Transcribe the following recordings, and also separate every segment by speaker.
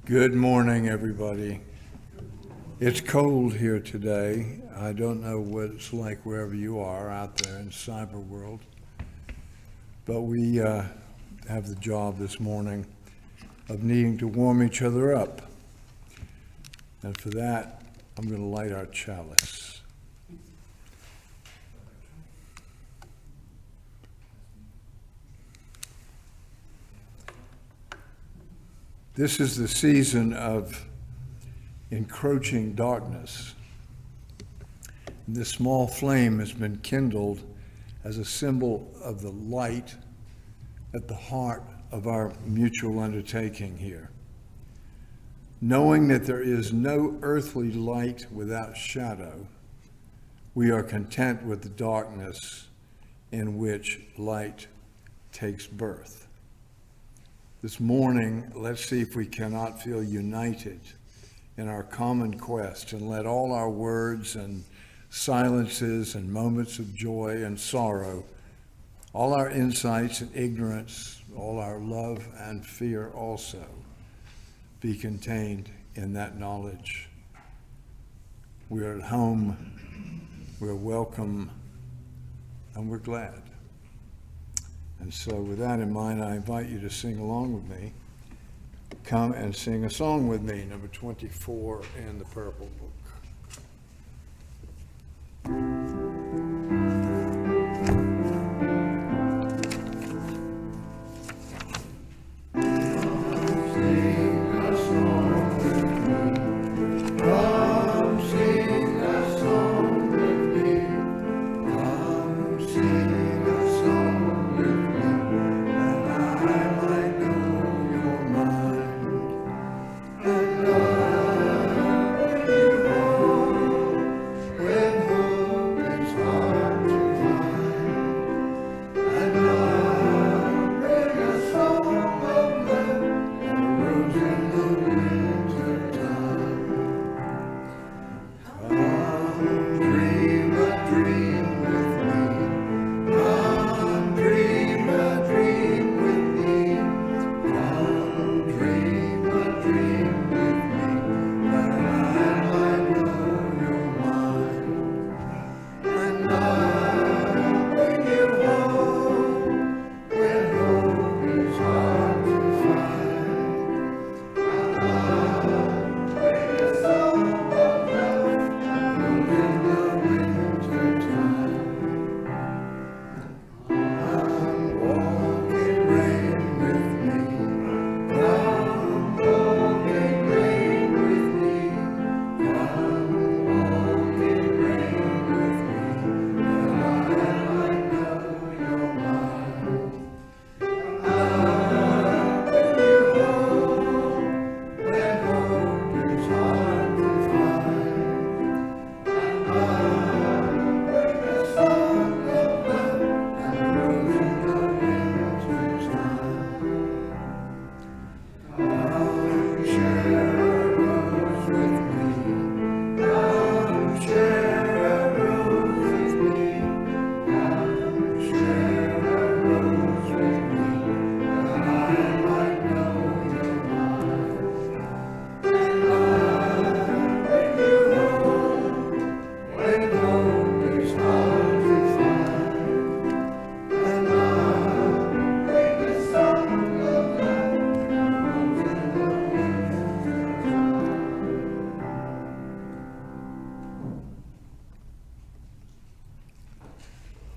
Speaker 1: Good morning, everybody. It's cold here today. I don't know what it's like wherever you are out there in cyber world, but we have the job this morning of needing to warm each other up. And for that, I'm going to light our chalice. This is the season of encroaching darkness. This small flame has been kindled as a symbol of the light at the heart of our mutual undertaking here. Knowing that there is no earthly light without shadow, we are content with the darkness in which light takes birth. This morning, let's see if we cannot feel united in our common quest and let all our words and silences and moments of joy and sorrow, all our insights and ignorance, all our love and fear also be contained in that knowledge. We are at home, we're welcome, and we're glad. And so with that in mind, I invite you to sing along with me. Come and sing a song with me, number 24 in the Purple Book.
Speaker 2: You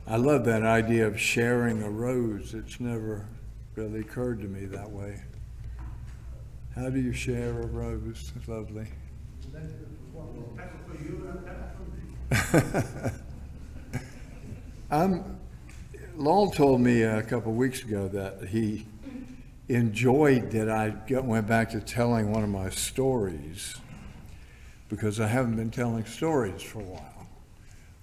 Speaker 1: I love that idea of sharing a rose. It's never really occurred to me that way. How do you share a rose? It's lovely. Lowell told me a couple of weeks ago that he enjoyed that I went back to telling one of my stories, because I haven't been telling stories for a while.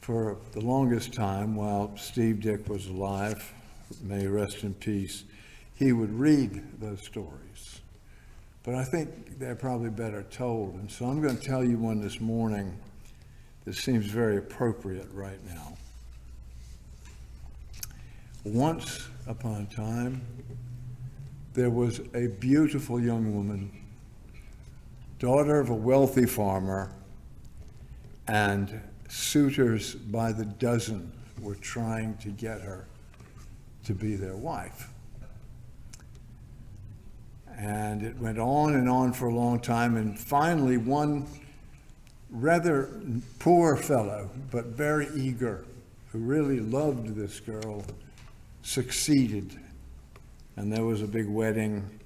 Speaker 1: For the longest time, while Steve Dick was alive, may he rest in peace, he would read those stories. But I think they're probably better told. And so I'm going to tell you one this morning that seems very appropriate right now. Once upon a time, there was a beautiful young woman, daughter of a wealthy farmer, and suitors by the dozen were trying to get her to be their wife. And it went on and on for a long time, and finally one rather poor fellow, but very eager, who really loved this girl, succeeded. And there was a big wedding.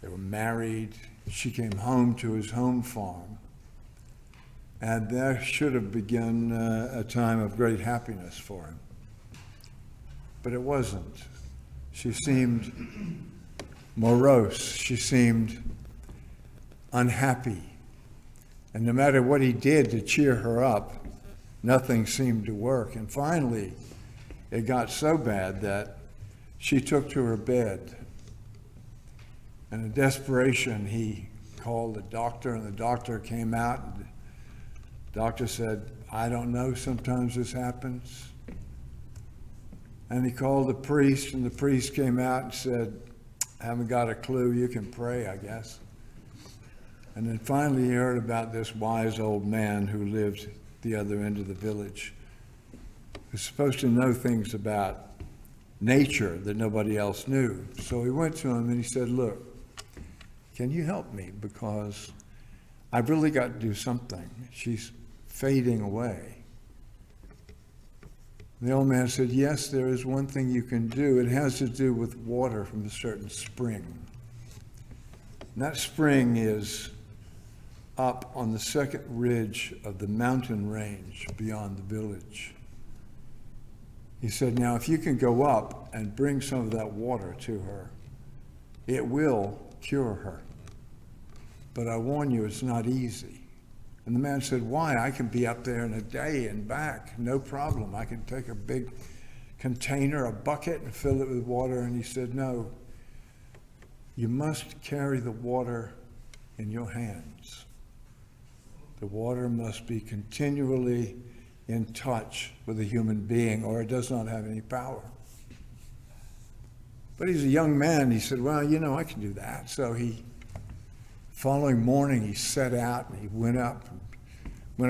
Speaker 1: They were married. She came home to his home farm. And there should have begun a time of great happiness for him. But it wasn't. She seemed morose. She seemed unhappy. And no matter what he did to cheer her up, nothing seemed to work. And finally, it got so bad that she took to her bed. And in desperation, he called the doctor, and the doctor came out. And the doctor said, "I don't know, sometimes this happens." And he called the priest, and the priest came out and said, "Haven't got a clue, you can pray, I guess." And then finally he heard about this wise old man who lived the other end of the village, who's supposed to know things about nature that nobody else knew. So he went to him and he said, "Look, can you help me? Because I've really got to do something. She's fading away." The old man said, "Yes, there is one thing you can do. It has to do with water from a certain spring. And that spring is up on the second ridge of the mountain range beyond the village." He said, "Now, if you can go up and bring some of that water to her, it will cure her. But I warn you, it's not easy." And the man said, "Why? I can be up there in a day and back, no problem. I can take a big container, a bucket, and fill it with water." And he said, "No, you must carry the water in your hands. The water must be continually in touch with a human being, or it does not have any power." But he's a young man. He said, "Well, I can do that." So following morning, he set out and he went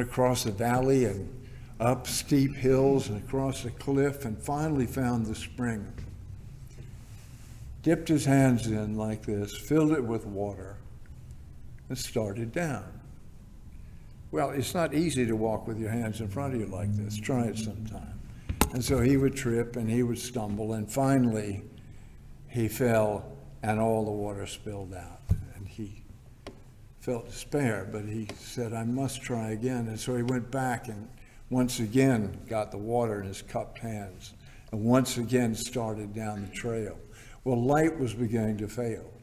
Speaker 1: across the valley and up steep hills and across a cliff, and finally found the spring. Dipped his hands in like this, filled it with water, and started down. Well, it's not easy to walk with your hands in front of you like this. Try it sometime. And so he would trip and he would stumble, and finally he fell and all the water spilled out. And he felt despair, but he said, "I must try again." And so he went back and once again got the water in his cupped hands and once again started down the trail. Well, light was beginning to fail.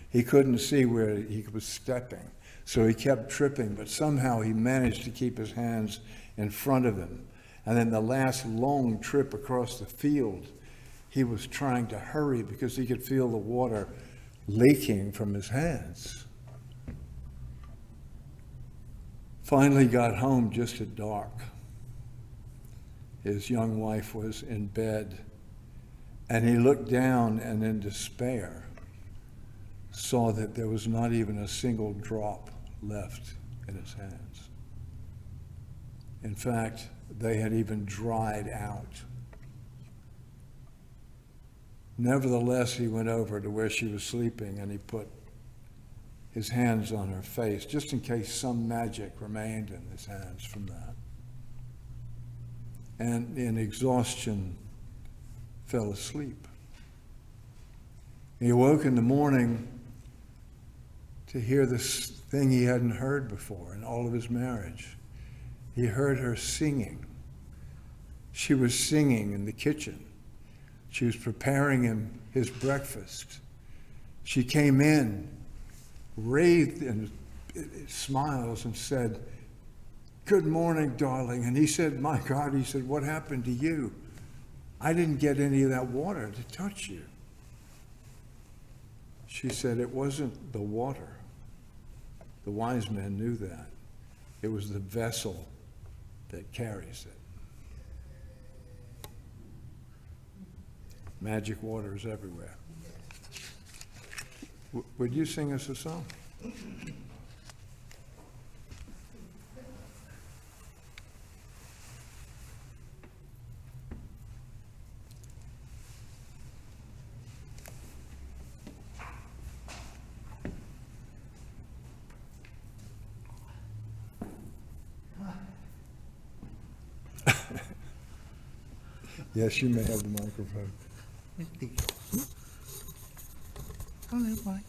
Speaker 1: He couldn't see where he was stepping, so he kept tripping, but somehow he managed to keep his hands in front of him. And then the last long trip across the field, he was trying to hurry because he could feel the water leaking from his hands. Finally got home just at dark. His young wife was in bed, and he looked down and in despair saw that there was not even a single drop left in his hands. In fact, they had even dried out. Nevertheless, he went over to where she was sleeping and he put his hands on her face, just in case some magic remained in his hands from that. And in exhaustion, fell asleep. He awoke in the morning to hear this thing he hadn't heard before in all of his marriage. He heard her singing. She was singing in the kitchen. She was preparing him his breakfast. She came in, wreathed in smiles, and said, "Good morning, darling." And he said, "My God," he said, "what happened to you? I didn't get any of that water to touch you." She said, "It wasn't the water." The wise men knew that. It was the vessel that carries it. Magic water is everywhere. Would you sing us a song? Yes, you may have the microphone.
Speaker 2: Hello, Mike.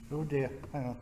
Speaker 2: Oh dear, hang on.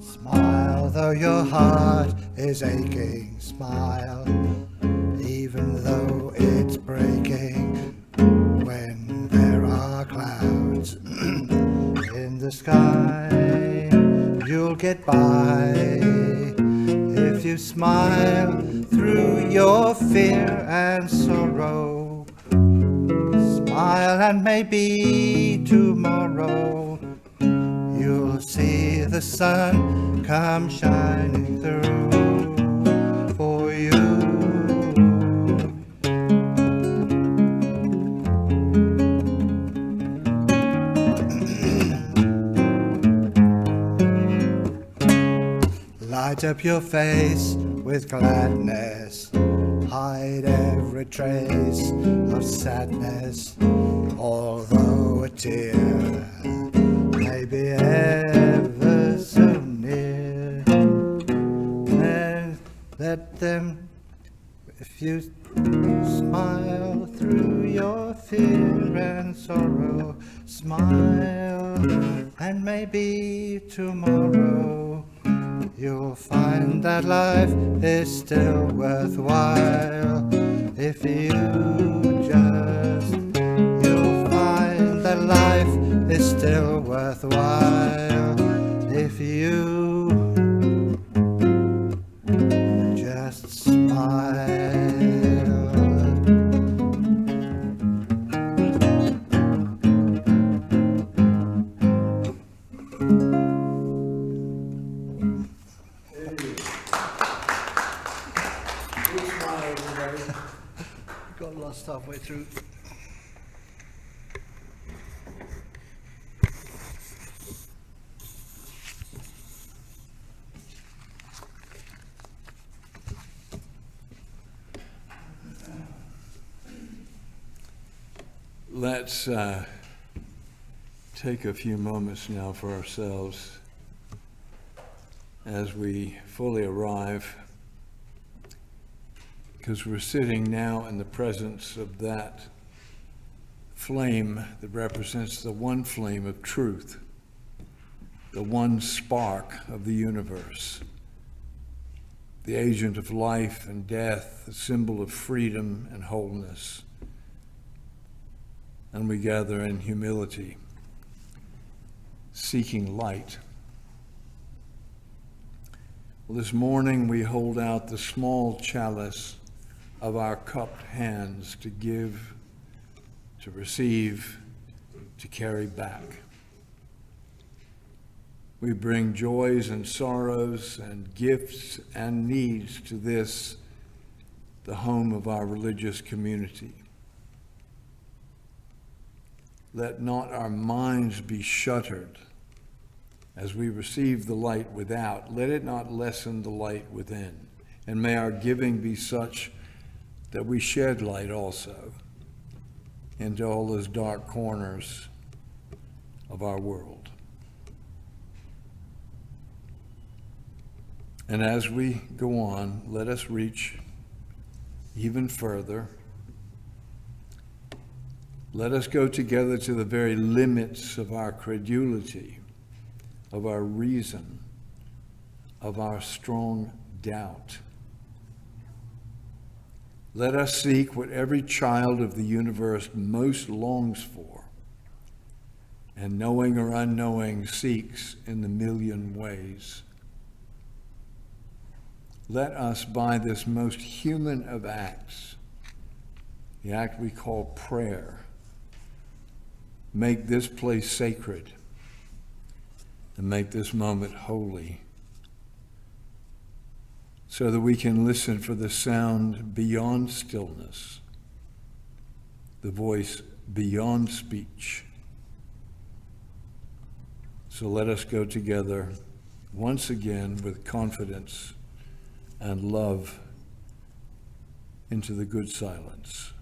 Speaker 2: Smile though your heart is aching, smile even though it's breaking. When there are clouds in the sky, you'll get by if you smile through your fear and sorrow. Smile and maybe tomorrow you'll see the sun come shining through for you. Light up your face with gladness, hide every trace of sadness, although a tear may be ever so near. And let them, if you smile through your fear and sorrow, smile, and maybe tomorrow you'll find that life is still worthwhile. If you just, you'll find that life is still worthwhile. If you just smile. Got lost halfway through.
Speaker 1: Let's take a few moments now for ourselves as we fully arrive, because we're sitting now in the presence of that flame that represents the one flame of truth, the one spark of the universe, the agent of life and death, the symbol of freedom and wholeness. And we gather in humility, seeking light. Well, this morning we hold out the small chalice of our cupped hands to give, to receive, to carry back. We bring joys and sorrows and gifts and needs to this, the home of our religious community. Let not our minds be shuttered as we receive the light without. Let it not lessen the light within. And may our giving be such that we shed light also into all those dark corners of our world. And as we go on, let us reach even further. Let us go together to the very limits of our credulity, of our reason, of our strong doubt. Let us seek what every child of the universe most longs for, and knowing or unknowing seeks in the million ways. Let us, by this most human of acts, the act we call prayer, make this place sacred and make this moment holy, so that we can listen for the sound beyond stillness, the voice beyond speech. So let us go together once again with confidence and love into the good silence.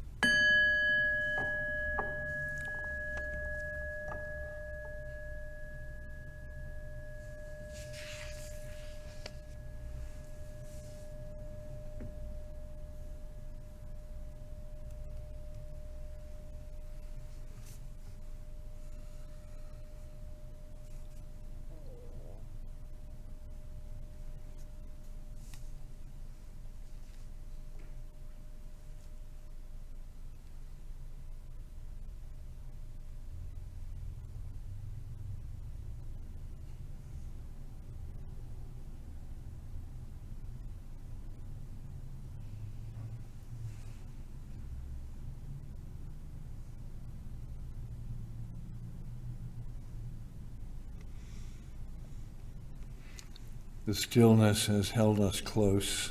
Speaker 1: The stillness has held us close.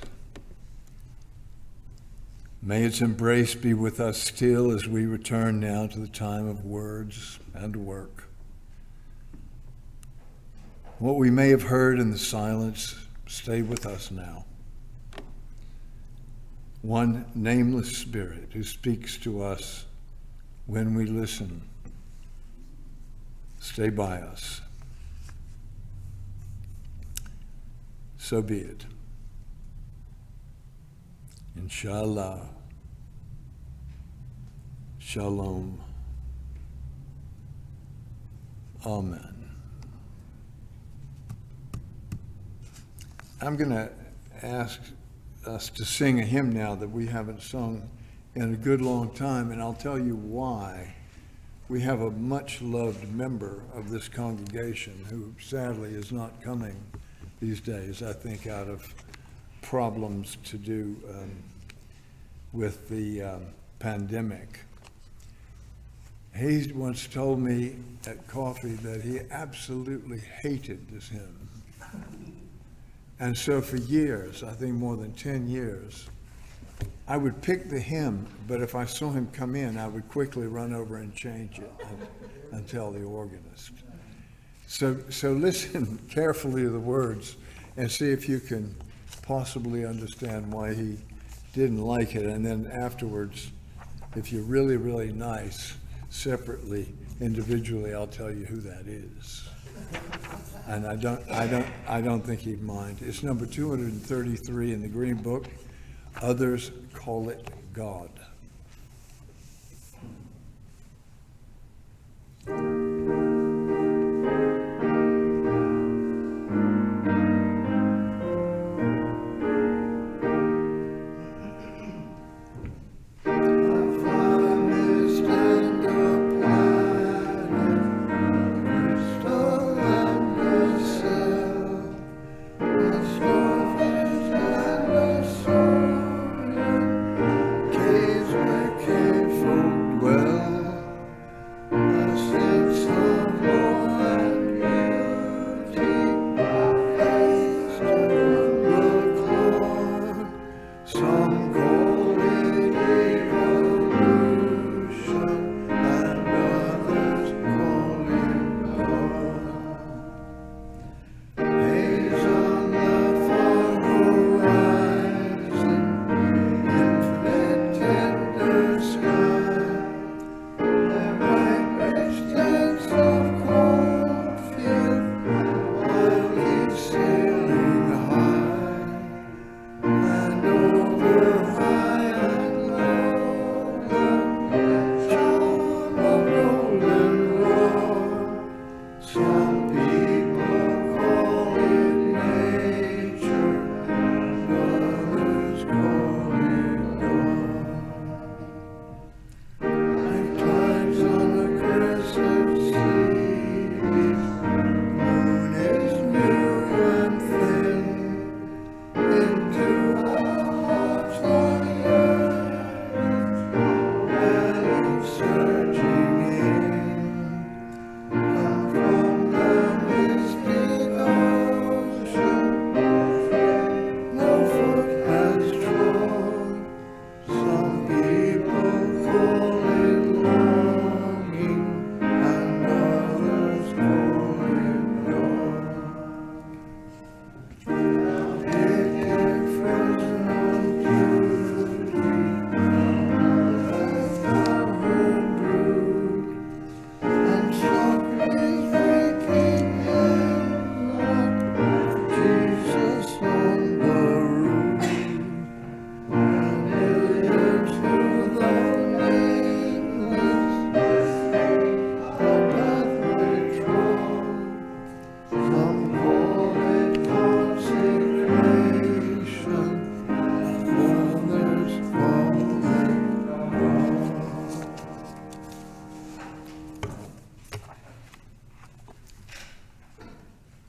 Speaker 1: May its embrace be with us still as we return now to the time of words and work. What we may have heard in the silence, stay with us now. One nameless spirit who speaks to us when we listen. Stay by us. So be it. Inshallah. Shalom. Amen. I'm going to ask us to sing a hymn now that we haven't sung in a good long time, and I'll tell you why. We have a much-loved member of this congregation who sadly is not coming these days, I think out of problems to do with the pandemic. He once told me at coffee that he absolutely hated this hymn. And so for years, I think more than 10 years, I would pick the hymn, but if I saw him come in, I would quickly run over and change it and tell the organist. So listen carefully to the words and see if you can possibly understand why he didn't like it. And then afterwards, if you're really, really nice, separately, individually, I'll tell you who that is. And I don't think he'd mind. It's number 233 in the Green Book. Others Call It God.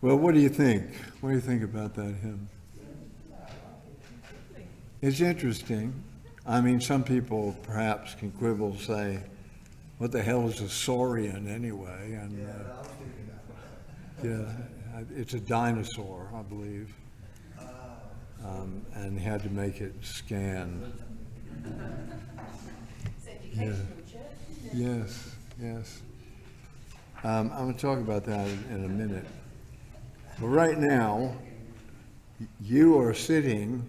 Speaker 1: Well, what do you think? What do you think about that hymn? It's interesting. I mean, some people perhaps can quibble, say, what the hell is a saurian anyway? And yeah, it's a dinosaur, I believe. And had to make it scan. Yeah. Yes, yes. I'm going to talk about that in a minute. But right now, you are sitting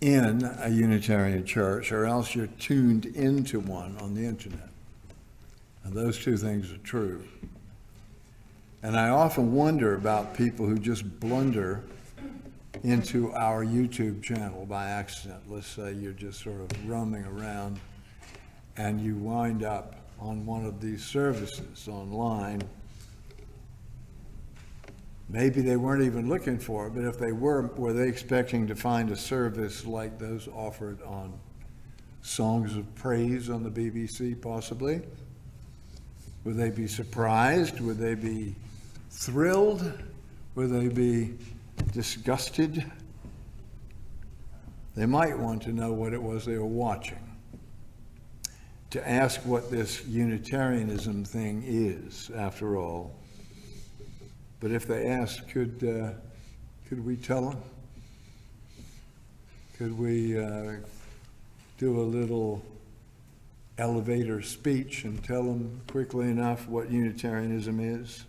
Speaker 1: in a Unitarian church, or else you're tuned into one on the internet. And those two things are true. And I often wonder about people who just blunder into our YouTube channel by accident. Let's say you're just sort of roaming around and you wind up on one of these services online. Maybe they weren't even looking for it, but if they were they expecting to find a service like those offered on Songs of Praise on the BBC, possibly? Would they be surprised? Would they be thrilled? Would they be disgusted? They might want to know what it was they were watching, to ask what this Unitarianism thing is, after all. But if they asked, could we tell them? Could we do a little elevator speech and tell them quickly enough what Unitarianism is?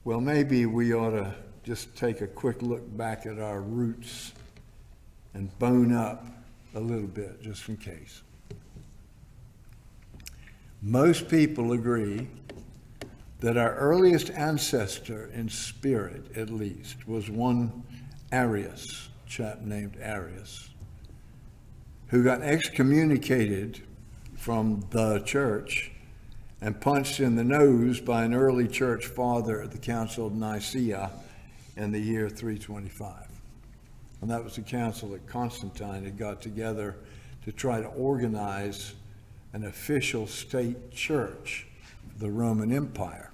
Speaker 1: Well, maybe we ought to just take a quick look back at our roots and bone up a little bit, just in case. Most people agree that our earliest ancestor, in spirit at least, was one Arius, a chap named Arius, who got excommunicated from the church and punched in the nose by an early church father at the Council of Nicaea in the year 325. And that was the council that Constantine had got together to try to organize an official state church for the Roman Empire.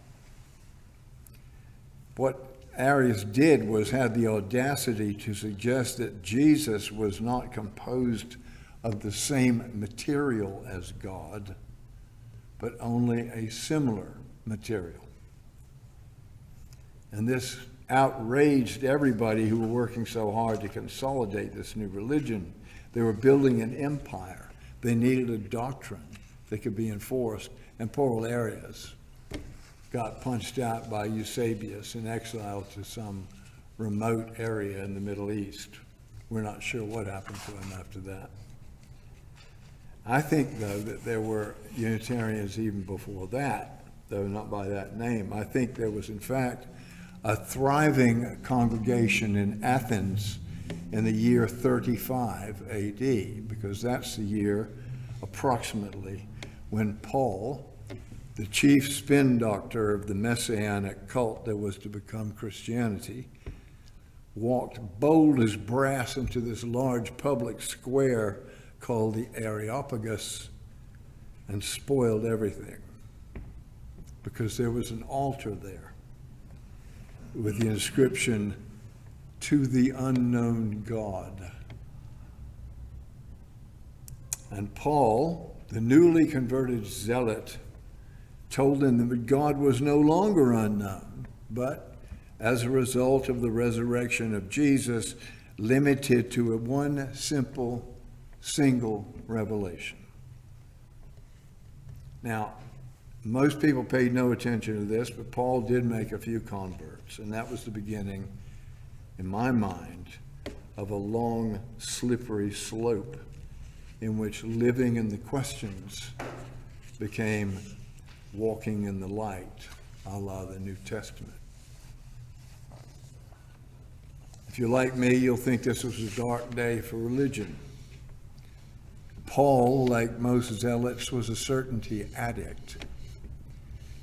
Speaker 1: What Arius did was had the audacity to suggest that Jesus was not composed of the same material as God, but only a similar material. And this outraged everybody who were working so hard to consolidate this new religion. They were building an empire. They needed a doctrine that could be enforced. And poor old Arius got punched out by Eusebius and exiled to some remote area in the Middle East. We're not sure what happened to him after that. I think, though, that there were Unitarians even before that, though not by that name. I think there was, in fact, a thriving congregation in Athens in the year 35 AD, because that's the year approximately when Paul, the chief spin doctor of the Messianic cult that was to become Christianity, walked bold as brass into this large public square called the Areopagus and spoiled everything, because there was an altar there with the inscription, "To the unknown God." And Paul, the newly converted zealot, told them that God was no longer unknown, but as a result of the resurrection of Jesus, limited to one simple, single revelation. Now, most people paid no attention to this, but Paul did make a few converts, and that was the beginning, in my mind, of a long, slippery slope in which living in the questions became walking in the light, a la the New Testament. If you're like me, you'll think this was a dark day for religion. Paul, like most zealots, was a certainty addict.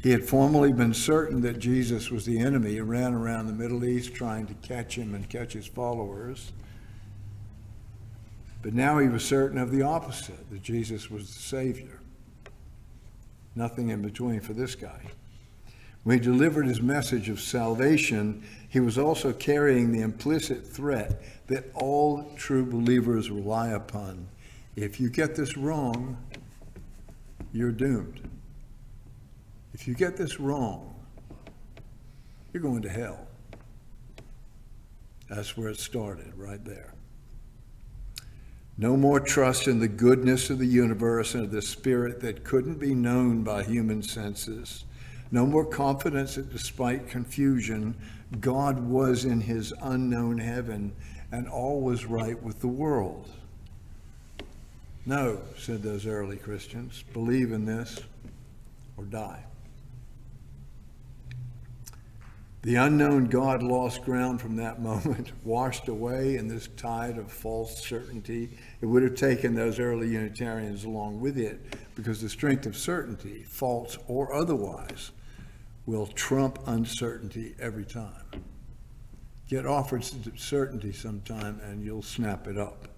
Speaker 1: He had formerly been certain that Jesus was the enemy and ran around the Middle East trying to catch him and catch his followers. But now he was certain of the opposite, that Jesus was the Savior. Nothing in between for this guy. When he delivered his message of salvation, he was also carrying the implicit threat that all true believers rely upon. If you get this wrong, you're doomed. If you get this wrong, you're going to hell. That's where it started, right there. No more trust in the goodness of the universe and of the spirit that couldn't be known by human senses. No more confidence that despite confusion, God was in his unknown heaven and all was right with the world. No, said those early Christians, believe in this or die. The unknown God lost ground from that moment, washed away in this tide of false certainty. It would have taken those early Unitarians along with it, because the strength of certainty, false or otherwise, will trump uncertainty every time. Get offered certainty sometime and you'll snap it up.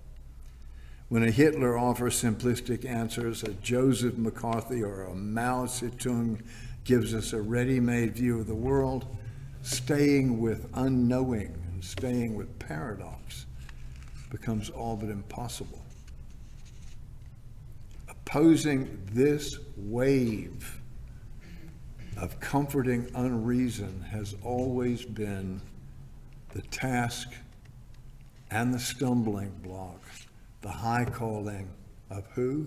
Speaker 1: When a Hitler offers simplistic answers, a Joseph McCarthy or a Mao Zedong gives us a ready-made view of the world, staying with unknowing and staying with paradox becomes all but impossible. Opposing this wave of comforting unreason has always been the task and the stumbling block, the high calling of who?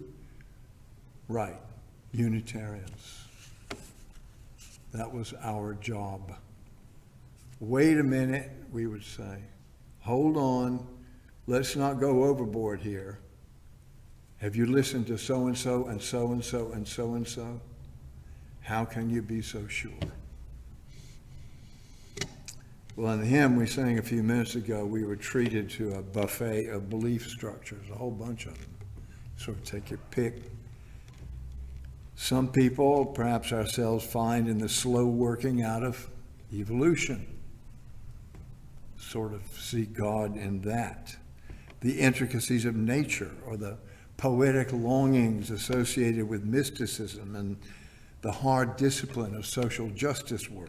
Speaker 1: Right, Unitarians. That was our job. Wait a minute, we would say. Hold on. Let's not go overboard here. Have you listened to so-and-so and so-and-so and so-and-so? How can you be so sure? Well, in the hymn we sang a few minutes ago, we were treated to a buffet of belief structures, a whole bunch of them. Sort of take your pick. Some people, perhaps ourselves, find in the slow working out of evolution. Sort of see God in that. The intricacies of nature, or the poetic longings associated with mysticism and the hard discipline of social justice work.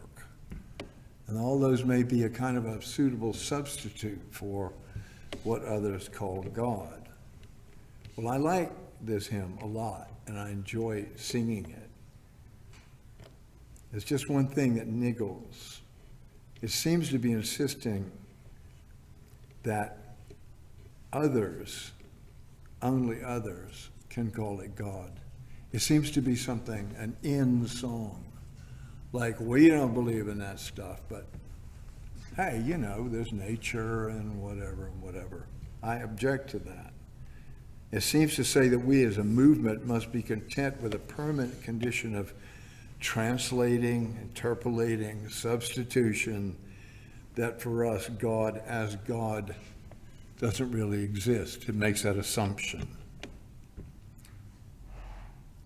Speaker 1: And all those may be a kind of a suitable substitute for what others call God. Well, I like this hymn a lot, and I enjoy singing it. There's just one thing that niggles. It seems to be insisting that others, only others, can call it God. It seems to be something, an in song. Like, we don't believe in that stuff, but hey, you know, there's nature and whatever and whatever. I object to that. It seems to say that we as a movement must be content with a permanent condition of translating, interpolating, substitution, that for us, God as God doesn't really exist. It makes that assumption.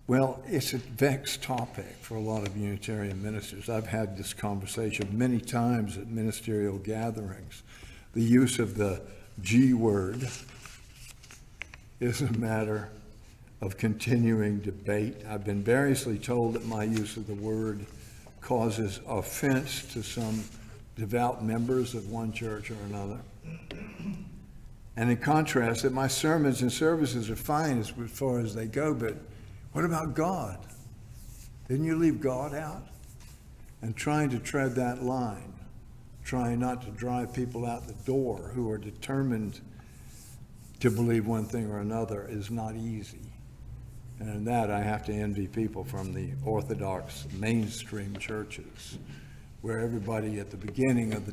Speaker 1: Well, it's a vexed topic for a lot of Unitarian ministers. I've had this conversation many times at ministerial gatherings. The use of the G word is a matter of continuing debate. I've been variously told that my use of the word causes offense to some devout members of one church or another. And in contrast, that my sermons and services are fine as far as they go, but what about God? Didn't you leave God out? And trying to tread that line, trying not to drive people out the door who are determined to believe one thing or another is not easy. And in that, I have to envy people from the Orthodox mainstream churches, where everybody at the beginning of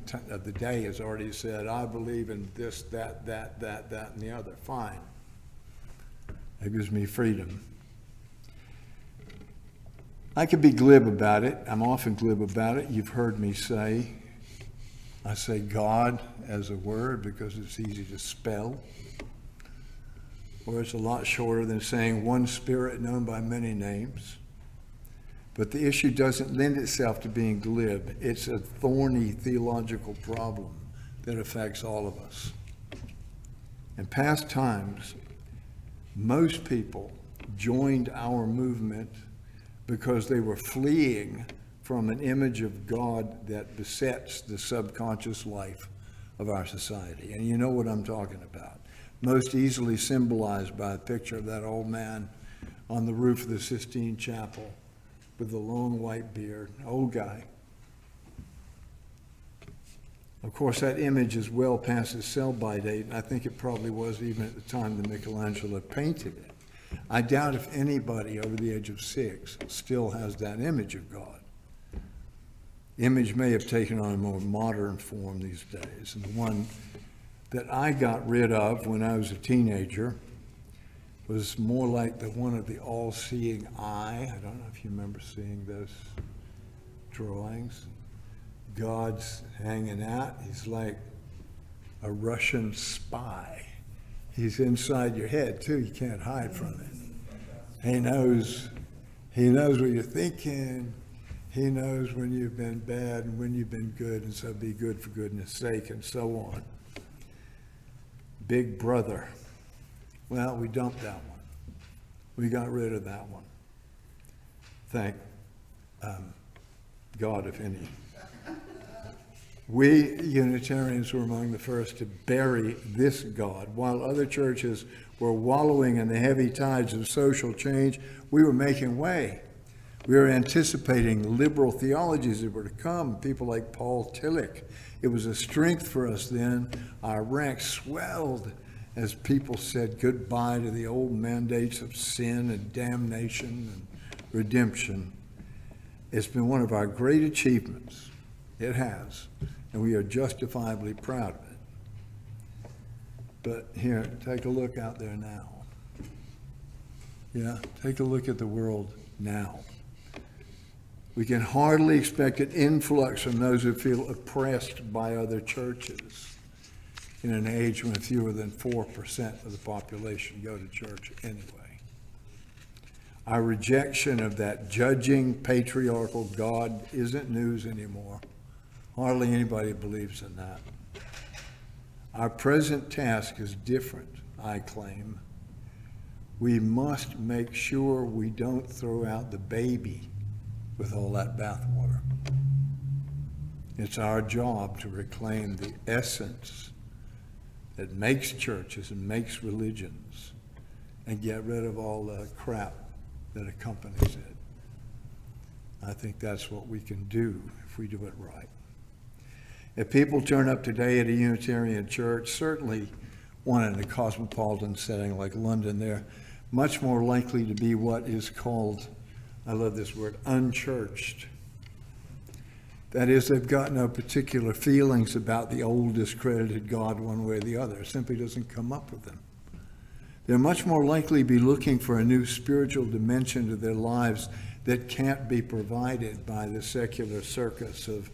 Speaker 1: the day has already said, I believe in this, that, and the other. Fine. That gives me freedom. I could be glib about it. I'm often glib about it. You've heard me say, I say God as a word because it's easy to spell. Or it's a lot shorter than saying one spirit known by many names. But the issue doesn't lend itself to being glib. It's a thorny theological problem that affects all of us. In past times, most people joined our movement because they were fleeing from an image of God that besets the subconscious life of our society. And you know what I'm talking about. Most easily symbolized by a picture of that old man on the roof of the Sistine Chapel with the long white beard, old guy. Of course, that image is well past its sell-by date, and I think it probably was even at the time that Michelangelo painted it. I doubt if anybody over the age of 6 still has that image of God. The image may have taken on a more modern form these days, and the one that I got rid of when I was a teenager was more like the one of the all-seeing eye. I don't know if you remember seeing those drawings. God's hanging out. He's like a Russian spy. He's inside your head, too. You can't hide from it. He knows what you're thinking. He knows when you've been bad and when you've been good, and so be good for goodness sake, and so on. Big brother. Well, we dumped that one. We got rid of that one. Thank God, if any. We Unitarians were among the first to bury this God. While other churches were wallowing in the heavy tides of social change, we were making way. We were anticipating liberal theologies that were to come, people like Paul Tillich. It was a strength for us then. Our ranks swelled as people said goodbye to the old mandates of sin and damnation and redemption. It's been one of our great achievements. It has, and we are justifiably proud of it. But here, take a look out there now. Yeah, take a look at the world now. We can hardly expect an influx from those who feel oppressed by other churches in an age when fewer than 4% of the population go to church anyway. Our rejection of that judging, patriarchal God isn't news anymore. Hardly anybody believes in that. Our present task is different, I claim. We must make sure we don't throw out the baby with all that bathwater. It's our job to reclaim the essence that makes churches and makes religions and get rid of all the crap that accompanies it. I think that's what we can do if we do it right. If people turn up today at a Unitarian church, certainly one in a cosmopolitan setting like London, they're much more likely to be what is called, I love this word, unchurched. That is, they've got no particular feelings about the old discredited God one way or the other. It simply doesn't come up with them. They're much more likely to be looking for a new spiritual dimension to their lives that can't be provided by the secular circus of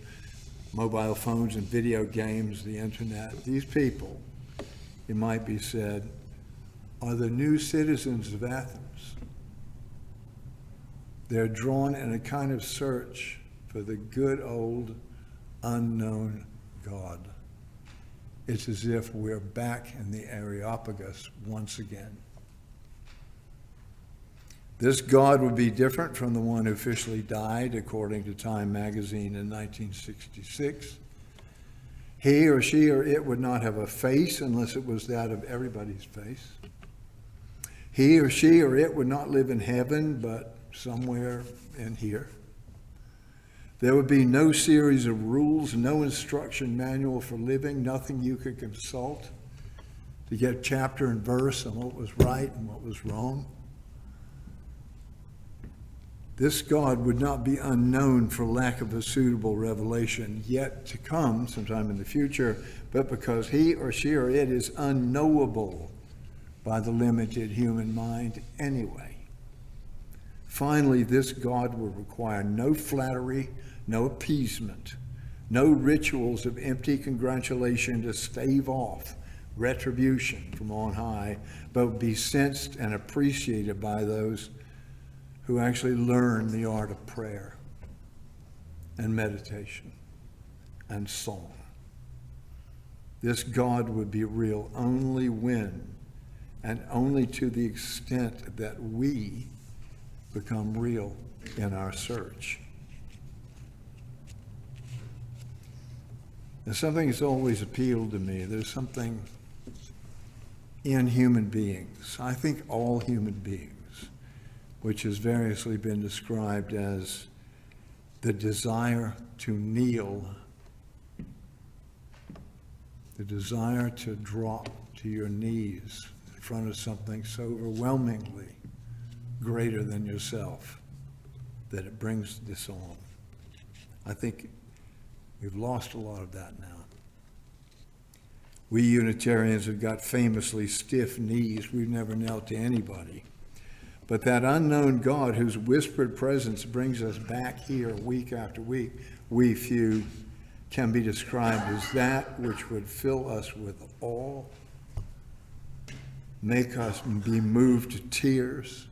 Speaker 1: mobile phones and video games, the internet. These people, it might be said, are the new citizens of Athens. They're drawn in a kind of search for the good old unknown God. It's as if we're back in the Areopagus once again. This God would be different from the one who officially died, according to Time magazine in 1966. He or she or it would not have a face unless it was that of everybody's face. He or she or it would not live in heaven, but somewhere in here. There would be no series of rules, no instruction manual for living, nothing you could consult to get chapter and verse on what was right and what was wrong. This God would not be unknown for lack of a suitable revelation yet to come sometime in the future, but because he or she or it is unknowable by the limited human mind anyway. Finally, this God will require no flattery, no appeasement, no rituals of empty congratulation to stave off retribution from on high, but will be sensed and appreciated by those who actually learn the art of prayer and meditation and song. This God would be real only when and only to the extent that we become real in our search. There's something that's always appealed to me. There's something in human beings, I think all human beings, which has variously been described as the desire to kneel, the desire to drop to your knees in front of something so overwhelmingly greater than yourself that it brings this on. I think we've lost a lot of that now. We Unitarians have got famously stiff knees. We've never knelt to anybody. But that unknown God whose whispered presence brings us back here week after week, we few can be described as that which would fill us with awe, make us be moved to tears,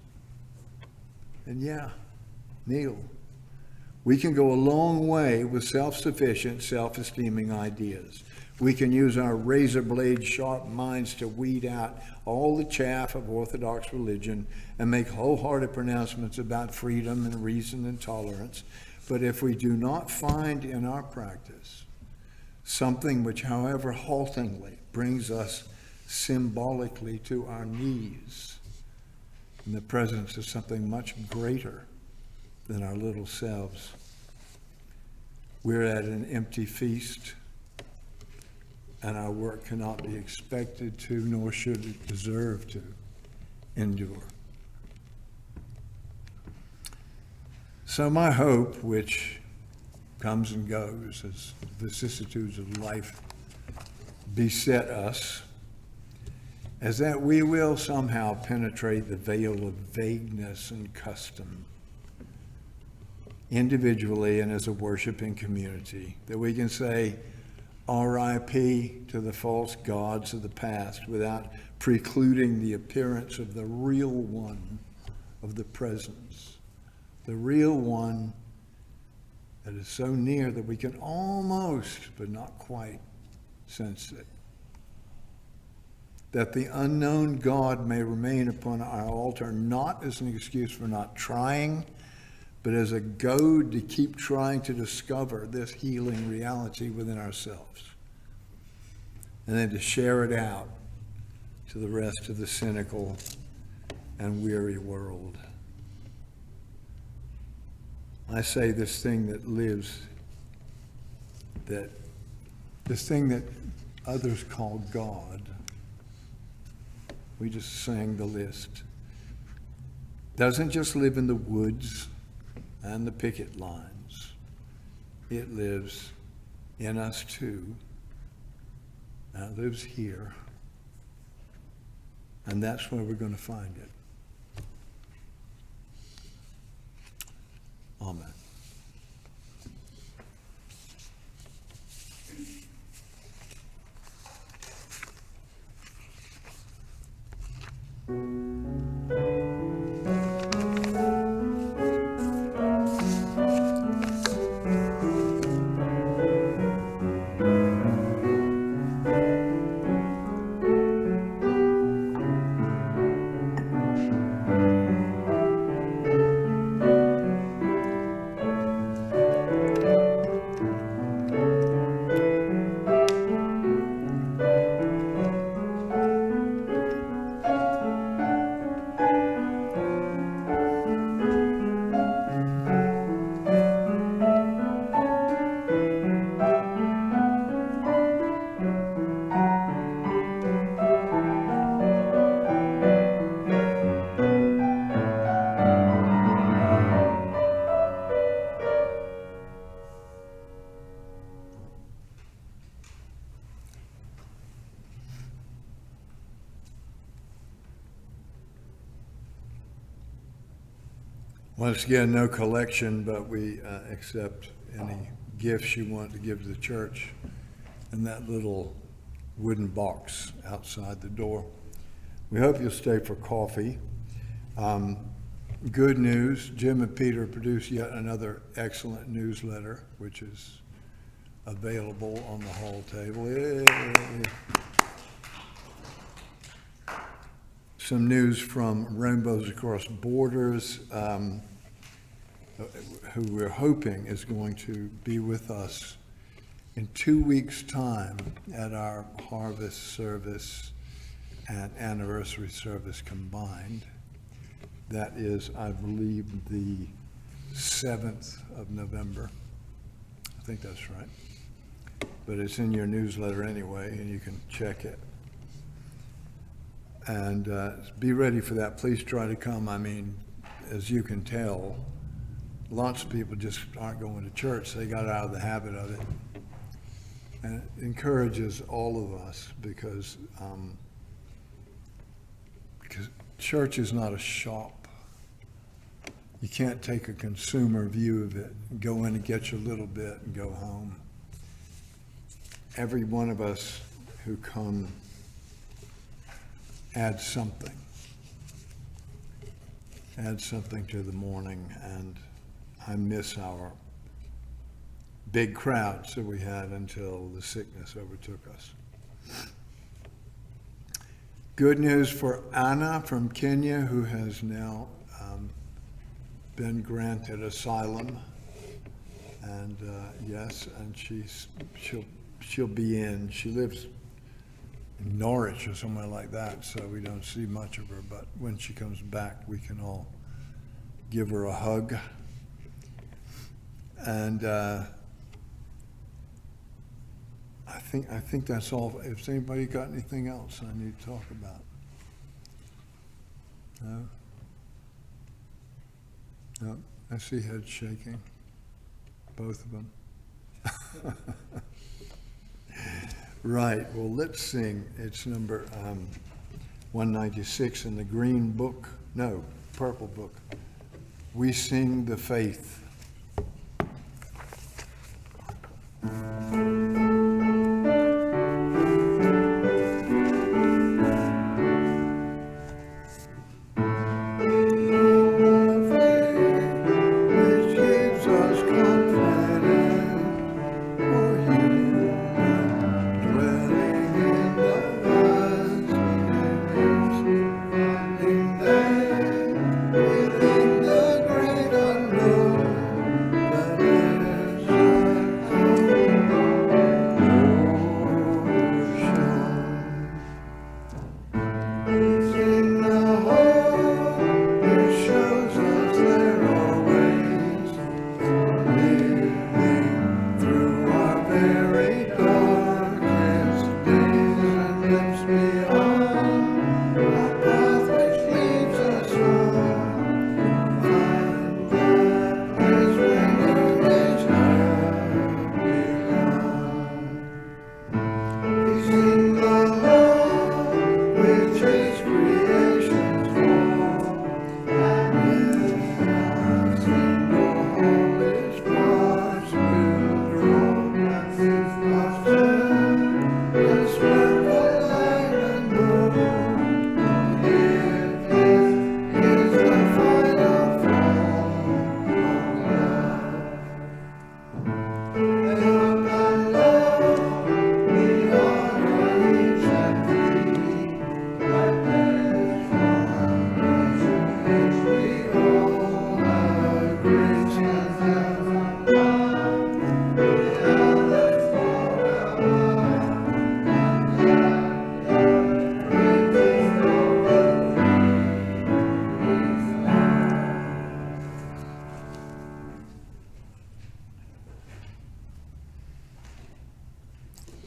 Speaker 1: and kneel. We can go a long way with self-sufficient, self-esteeming ideas. We can use our razor blade sharp minds to weed out all the chaff of Orthodox religion and make wholehearted pronouncements about freedom and reason and tolerance. But if we do not find in our practice something which, however haltingly, brings us symbolically to our knees in the presence of something much greater than our little selves, we're at an empty feast, and our work cannot be expected to, nor should it deserve to, endure. So my hope, which comes and goes as vicissitudes of life beset us, is that we will somehow penetrate the veil of vagueness and custom individually and as a worshiping community, that we can say R.I.P. to the false gods of the past without precluding the appearance of the real one of the presence, the real one that is so near that we can almost, but not quite, sense it. That the unknown God may remain upon our altar, not as an excuse for not trying, but as a goad to keep trying to discover this healing reality within ourselves. And then to share it out to the rest of the cynical and weary world. I say this thing that lives, that this thing that others call God, we just sang the list, doesn't just live in the woods and the picket lines. It lives in us too. And it lives here. And that's where we're going to find it. Amen. Once again, no collection, but we accept any gifts you want to give to the church in that little wooden box outside the door. We hope you'll stay for coffee. Good news, Jim and Peter produced yet another excellent newsletter, which is available on the hall table. Yay. Some news from Rainbows Across Borders, who we're hoping is going to be with us in 2 weeks' time at our harvest service and anniversary service combined. That is, I believe, the 7th of November. I think that's right. But it's in your newsletter anyway, and you can check it. And be ready for that. Please try to come. I mean, as you can tell, lots of people just aren't going to church. They got out of the habit of it. And it encourages all of us because church is not a shop. You can't take a consumer view of it and go in and get your little bit and go home. Every one of us who come adds something to the morning, and I miss our big crowds that we had until the sickness overtook us. Good news for Anna from Kenya, who has now been granted asylum, and yes, and she'll be in. She lives in Norwich or somewhere like that, so we don't see much of her, but when she comes back, we can all give her a hug. And I think that's all. If anybody got anything else I need to talk about? No? No? I see heads shaking. Both of them. Right, well, let's sing. It's number 196 in the green book, no, purple book. We Sing the Faith.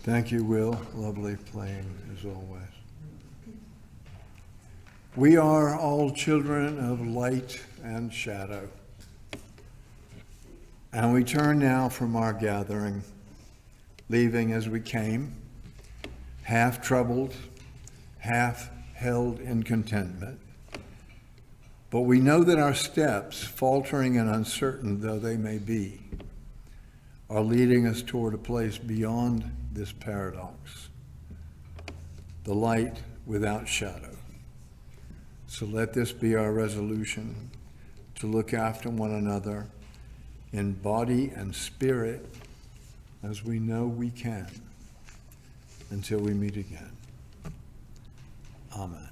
Speaker 1: Thank you, Will. Lovely playing as always. We are all children of light and shadow. And we turn now from our gathering, leaving as we came, half troubled, half held in contentment. But we know that our steps, faltering and uncertain though they may be, are leading us toward a place beyond this paradox, the light without shadow. So let this be our resolution, to look after one another in body and spirit as we know we can, until we meet again. Amen.